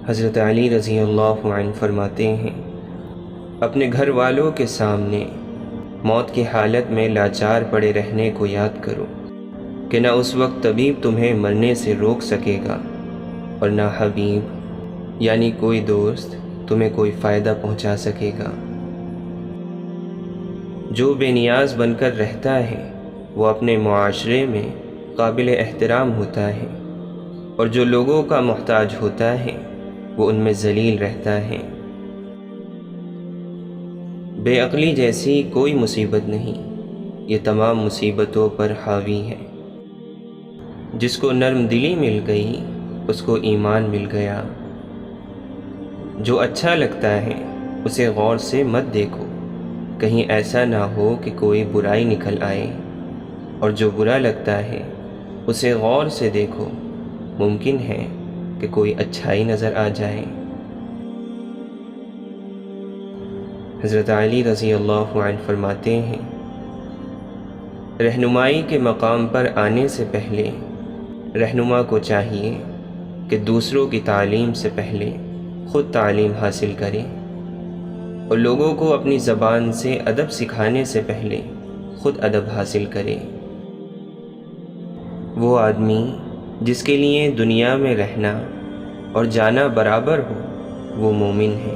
حضرت علی رضی اللہ عنہ فرماتے ہیں، اپنے گھر والوں کے سامنے موت کی حالت میں لاچار پڑے رہنے کو یاد کرو کہ نہ اس وقت طبیب تمہیں مرنے سے روک سکے گا اور نہ حبیب یعنی کوئی دوست تمہیں کوئی فائدہ پہنچا سکے گا۔ جو بے نیاز بن کر رہتا ہے وہ اپنے معاشرے میں قابل احترام ہوتا ہے، اور جو لوگوں کا محتاج ہوتا ہے وہ ان میں ذلیل رہتا ہے۔ بے عقلی جیسی کوئی مصیبت نہیں، یہ تمام مصیبتوں پر حاوی ہے۔ جس کو نرم دلی مل گئی اس کو ایمان مل گیا۔ جو اچھا لگتا ہے اسے غور سے مت دیکھو، کہیں ایسا نہ ہو کہ کوئی برائی نکل آئے، اور جو برا لگتا ہے اسے غور سے دیکھو، ممکن ہے کہ کوئی اچھائی نظر آ جائے۔ حضرت علی رضی اللہ عنہ فرماتے ہیں، رہنمائی کے مقام پر آنے سے پہلے رہنما کو چاہیے کہ دوسروں کی تعلیم سے پہلے خود تعلیم حاصل کرے، اور لوگوں کو اپنی زبان سے ادب سکھانے سے پہلے خود ادب حاصل کرے۔ وہ آدمی جس کے لیے دنیا میں رہنا اور جانا برابر ہو وہ مومن ہے۔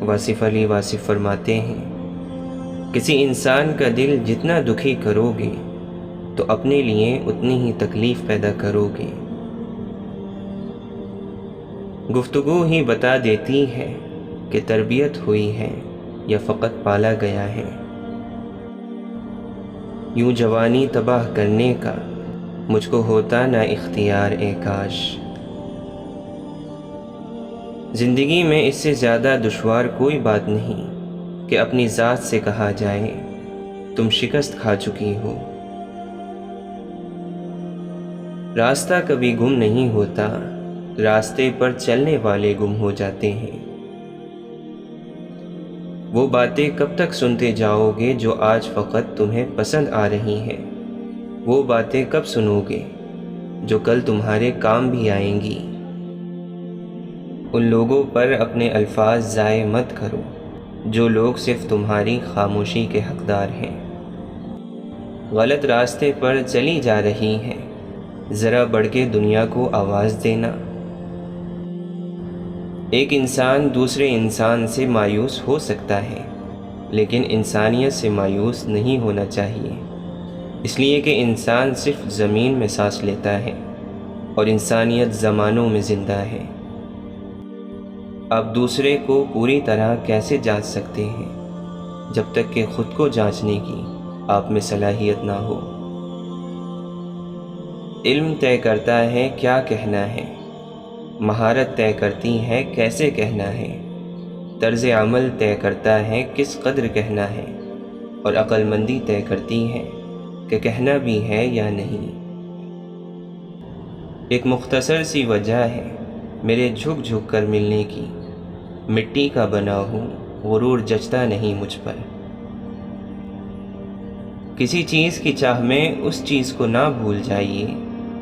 واصف علی واصف فرماتے ہیں، کسی انسان کا دل جتنا دکھی کرو گے تو اپنے لیے اتنی ہی تکلیف پیدا کرو گے۔ گفتگو ہی بتا دیتی ہے کہ تربیت ہوئی ہے یا فقط پالا گیا ہے۔ یوں جوانی تباہ کرنے کا مجھ کو ہوتا نہ اختیار اے کاش۔ زندگی میں اس سے زیادہ دشوار کوئی بات نہیں کہ اپنی ذات سے کہا جائے تم شکست کھا چکی ہو۔ راستہ کبھی گم نہیں ہوتا، راستے پر چلنے والے گم ہو جاتے ہیں۔ وہ باتیں کب تک سنتے جاؤ گے جو آج فقط تمہیں پسند آ رہی ہیں؟ وہ باتیں کب سنو گے جو کل تمہارے کام بھی آئیں گی؟ ان لوگوں پر اپنے الفاظ ضائع مت کرو جو لوگ صرف تمہاری خاموشی کے حقدار ہیں۔ غلط راستے پر چلی جا رہی ہیں، ذرا بڑھ کے دنیا کو آواز دینا۔ ایک انسان دوسرے انسان سے مایوس ہو سکتا ہے، لیکن انسانیت سے مایوس نہیں ہونا چاہیے، اس لیے کہ انسان صرف زمین میں سانس لیتا ہے اور انسانیت زمانوں میں زندہ ہے۔ آپ دوسرے کو پوری طرح کیسے جانچ سکتے ہیں جب تک کہ خود کو جانچنے کی آپ میں صلاحیت نہ ہو؟ علم طے کرتا ہے کیا کہنا ہے، مہارت طے کرتی ہے کیسے کہنا ہے، طرز عمل طے کرتا ہے کس قدر کہنا ہے، اور عقل مندی طے کرتی ہے کہ کہنا بھی ہے یا نہیں۔ ایک مختصر سی وجہ ہے میرے جھک جھک کر ملنے کی، مٹی کا بنا ہوں غرور جچتا نہیں مجھ پر۔ کسی چیز کی چاہ میں اس چیز کو نہ بھول جائیے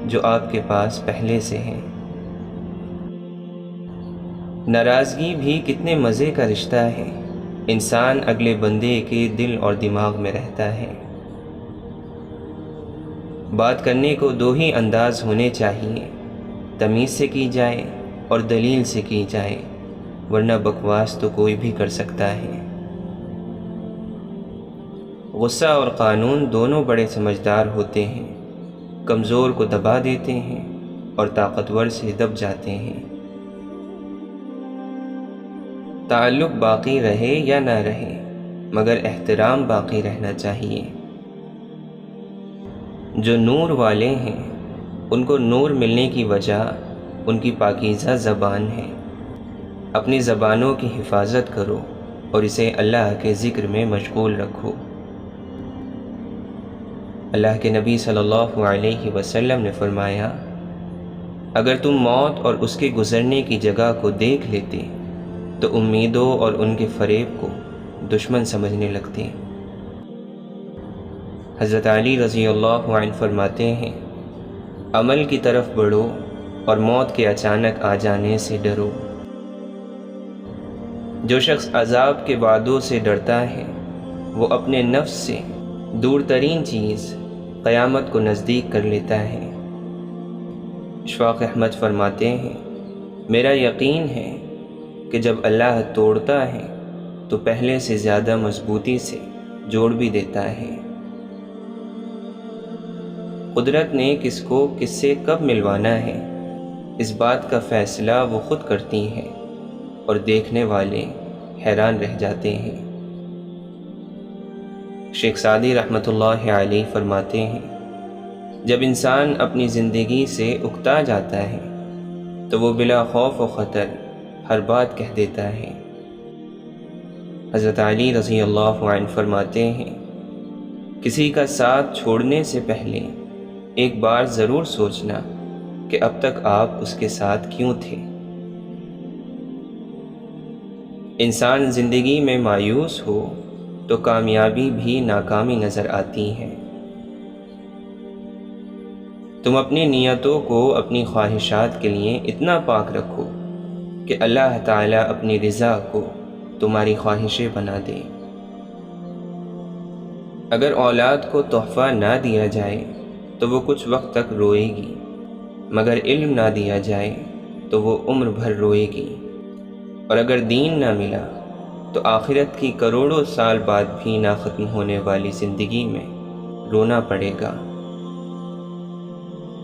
جو آپ کے پاس پہلے سے ہے۔ ناراضگی بھی کتنے مزے کا رشتہ ہے، انسان اگلے بندے کے دل اور دماغ میں رہتا ہے۔ بات کرنے کو دو ہی انداز ہونے چاہیے، تمیز سے کی جائے اور دلیل سے کی جائے، ورنہ بکواس تو کوئی بھی کر سکتا ہے۔ غصہ اور قانون دونوں بڑے سمجھدار ہوتے ہیں، کمزور کو دبا دیتے ہیں اور طاقتور سے دب جاتے ہیں۔ تعلق باقی رہے یا نہ رہے مگر احترام باقی رہنا چاہیے۔ جو نور والے ہیں ان کو نور ملنے کی وجہ ان کی پاکیزہ زبان ہے۔ اپنی زبانوں کی حفاظت کرو اور اسے اللہ کے ذکر میں مشغول رکھو۔ اللہ کے نبی صلی اللہ علیہ وسلم نے فرمایا، اگر تم موت اور اس کے گزرنے کی جگہ کو دیکھ لیتے تو امیدوں اور ان کے فریب کو دشمن سمجھنے لگتے۔ حضرت علی رضی اللہ عنہ فرماتے ہیں، عمل کی طرف بڑھو اور موت کے اچانک آ جانے سے ڈرو۔ جو شخص عذاب کے وعدوں سے ڈرتا ہے وہ اپنے نفس سے دور ترین چیز قیامت کو نزدیک کر لیتا ہے۔ اشفاق احمد فرماتے ہیں، میرا یقین ہے کہ جب اللہ توڑتا ہے تو پہلے سے زیادہ مضبوطی سے جوڑ بھی دیتا ہے۔ قدرت نے کس کو کس سے کب ملوانا ہے، اس بات کا فیصلہ وہ خود کرتی ہیں اور دیکھنے والے حیران رہ جاتے ہیں۔ شیخ سعدی رحمۃ اللہ علیہ فرماتے ہیں، جب انسان اپنی زندگی سے اکتا جاتا ہے تو وہ بلا خوف و خطر ہر بات کہہ دیتا ہے۔ حضرت علی رضی اللہ عنہ فرماتے ہیں، کسی کا ساتھ چھوڑنے سے پہلے ایک بار ضرور سوچنا کہ اب تک آپ اس کے ساتھ کیوں تھے۔ انسان زندگی میں مایوس ہو تو کامیابی بھی ناکامی نظر آتی ہے۔ تم اپنی نیتوں کو اپنی خواہشات کے لیے اتنا پاک رکھو کہ اللہ تعالیٰ اپنی رضا کو تمہاری خواہشیں بنا دے۔ اگر اولاد کو تحفہ نہ دیا جائے تو وہ کچھ وقت تک روئے گی، مگر علم نہ دیا جائے تو وہ عمر بھر روئے گی، اور اگر دین نہ ملا تو آخرت کی کروڑوں سال بعد بھی نہ ختم ہونے والی زندگی میں رونا پڑے گا۔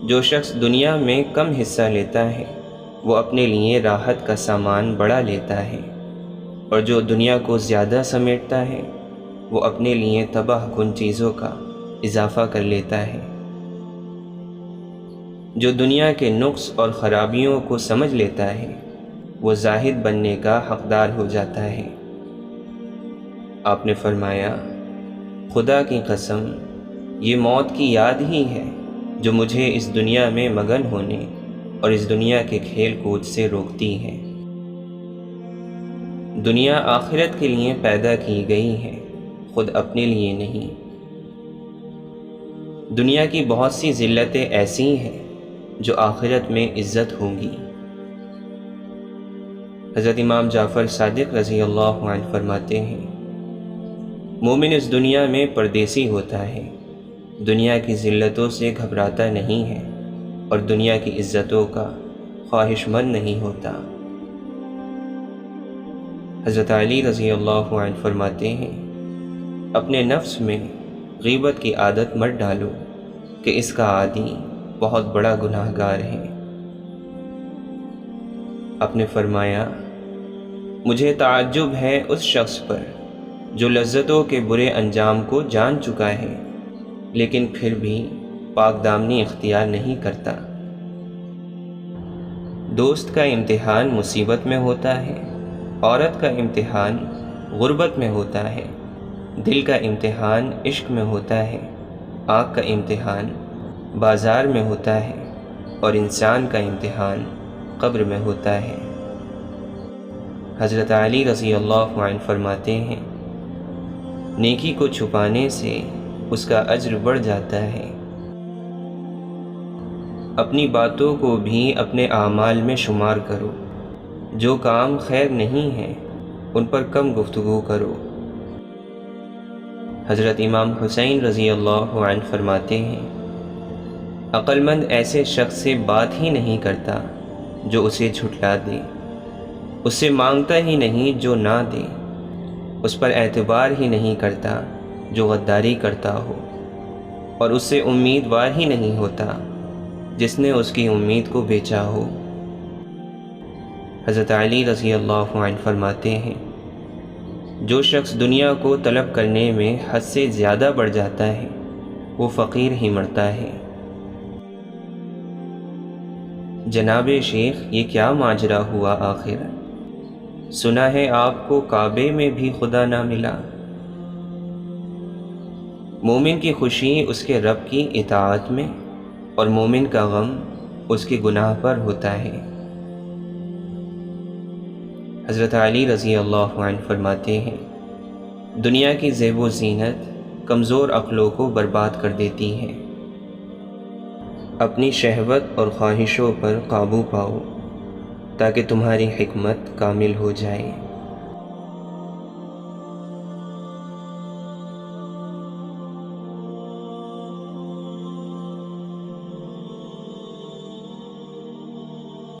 جو شخص دنیا میں کم حصہ لیتا ہے وہ اپنے لیے راحت کا سامان بڑا لیتا ہے، اور جو دنیا کو زیادہ سمیٹتا ہے وہ اپنے لیے تباہ کن چیزوں کا اضافہ کر لیتا ہے۔ جو دنیا کے نقص اور خرابیوں کو سمجھ لیتا ہے وہ زاہد بننے کا حقدار ہو جاتا ہے۔ آپ نے فرمایا، خدا کی قسم یہ موت کی یاد ہی ہے جو مجھے اس دنیا میں مگن ہونے اور اس دنیا کے کھیل کود سے روکتی ہے۔ دنیا آخرت کے لیے پیدا کی گئی ہے، خود اپنے لیے نہیں۔ دنیا کی بہت سی ذلتیں ایسی ہیں جو آخرت میں عزت ہوں گی۔ حضرت امام جعفر صادق رضی اللہ عنہ فرماتے ہیں، مومن اس دنیا میں پردیسی ہوتا ہے، دنیا کی ذلتوں سے گھبراتا نہیں ہے اور دنیا کی عزتوں کا خواہش مند نہیں ہوتا۔ حضرت علی رضی اللہ عنہ فرماتے ہیں، اپنے نفس میں غیبت کی عادت مت ڈالو کہ اس کا عادی بہت بڑا گناہ گار ہے۔ آپ نے فرمایا، مجھے تعجب ہے اس شخص پر جو لذتوں کے برے انجام کو جان چکا ہے لیکن پھر بھی پاک دامنی اختیار نہیں کرتا۔ دوست کا امتحان مصیبت میں ہوتا ہے، عورت کا امتحان غربت میں ہوتا ہے، دل کا امتحان عشق میں ہوتا ہے، آنکھ کا امتحان بازار میں ہوتا ہے، اور انسان کا امتحان قبر میں ہوتا ہے۔ حضرت علی رضی اللہ عنہ فرماتے ہیں، نیکی کو چھپانے سے اس کا اجر بڑھ جاتا ہے۔ اپنی باتوں کو بھی اپنے اعمال میں شمار کرو، جو کام خیر نہیں ہے ان پر کم گفتگو کرو۔ حضرت امام حسین رضی اللہ عنہ فرماتے ہیں، عقل مند ایسے شخص سے بات ہی نہیں کرتا جو اسے جھٹلا دے، اس سے مانگتا ہی نہیں جو نہ دے، اس پر اعتبار ہی نہیں کرتا جو غداری کرتا ہو، اور اس سے امیدوار ہی نہیں ہوتا جس نے اس کی امید کو بیچا ہو۔ حضرت علی رضی اللہ عنہ فرماتے ہیں، جو شخص دنیا کو طلب کرنے میں حد سے زیادہ بڑھ جاتا ہے وہ فقیر ہی مرتا ہے۔ جناب شیخ، یہ کیا ماجرا ہوا آخر؟ سنا ہے آپ کو کعبے میں بھی خدا نہ ملا۔ مومن کی خوشی اس کے رب کی اطاعت میں اور مومن کا غم اس کے گناہ پر ہوتا ہے۔ حضرت علی رضی اللہ عنہ فرماتے ہیں، دنیا کی زیب و زینت کمزور عقلوں کو برباد کر دیتی ہے۔ اپنی شہوت اور خواہشوں پر قابو پاؤ تاکہ تمہاری حکمت کامل ہو جائے۔